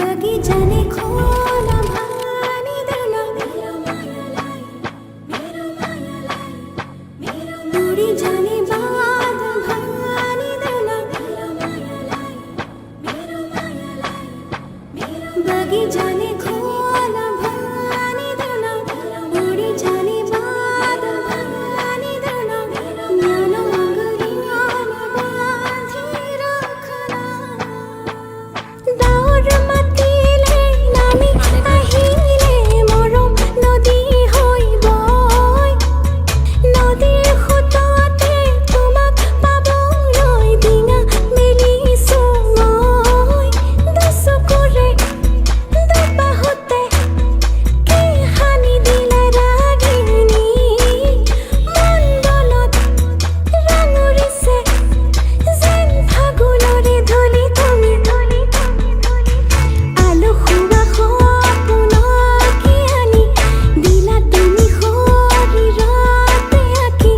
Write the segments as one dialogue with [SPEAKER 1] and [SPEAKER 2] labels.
[SPEAKER 1] बगीचाने खोला भानी दला उड़ी जाने बाद भानी दला बगीचाने खोला भानी दला उड़ी जाने बाद भानी दला ज्ञान अंगुलियां बांधी रखना दावर मातिले नामी আহিলে মৰম নদী হৈ বয় নদীৰ সোঁততে তোমাক পাবলৈ ডিঙা মেলিছো মই দুচকুৰে দুবাহুতে কি সানি দিলা ৰাগিনী মণ্ডলত ৰাঙুৰিছে যেন ফাগুনৰে ধূলি তুমি আলো খুৱা সপোনৰ কি আনি দিলা তুমি শৰীৰতে আঁকি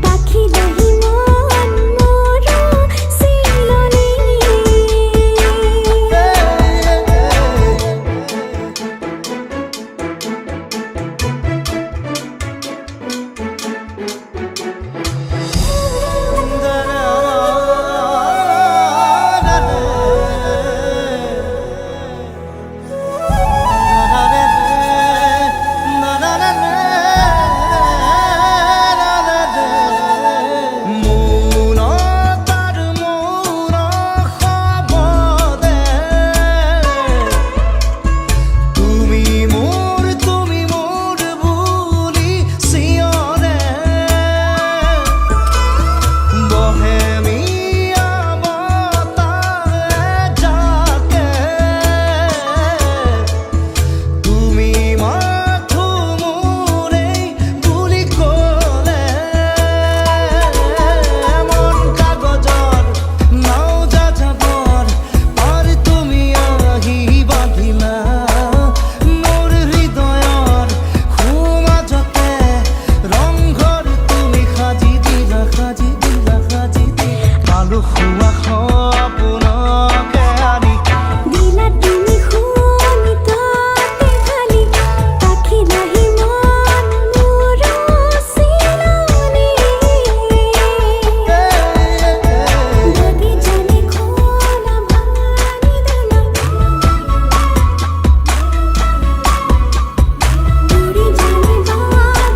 [SPEAKER 1] পাখি লাহি মন মোৰো চিলনি দিলা তুমি শোণিততে ঢালি পাখি লাহি মন মোৰো চিলনি বগীচানে খোলা ভানি দলা উড়ি যানে বাদ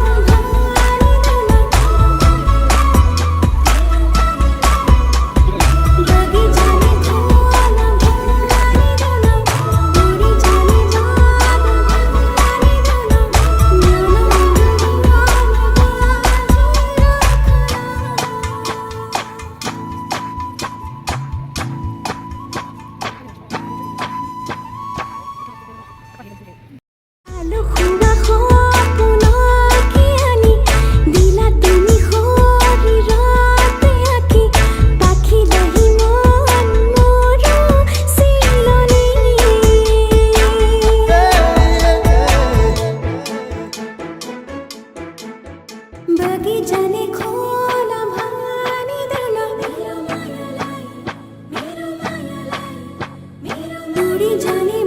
[SPEAKER 1] ভানি দলা बगीचाने खोला भानी दला उड़ी जाने बाद भानी दला ज्ञान আলো খুৱা সপোনৰ কি আনি দিলা তুমি শৰীৰতে আঁকি পাখি লাহি মন মোৰো চিলনি बगीचाने खोला भानी दला उड़ी जाने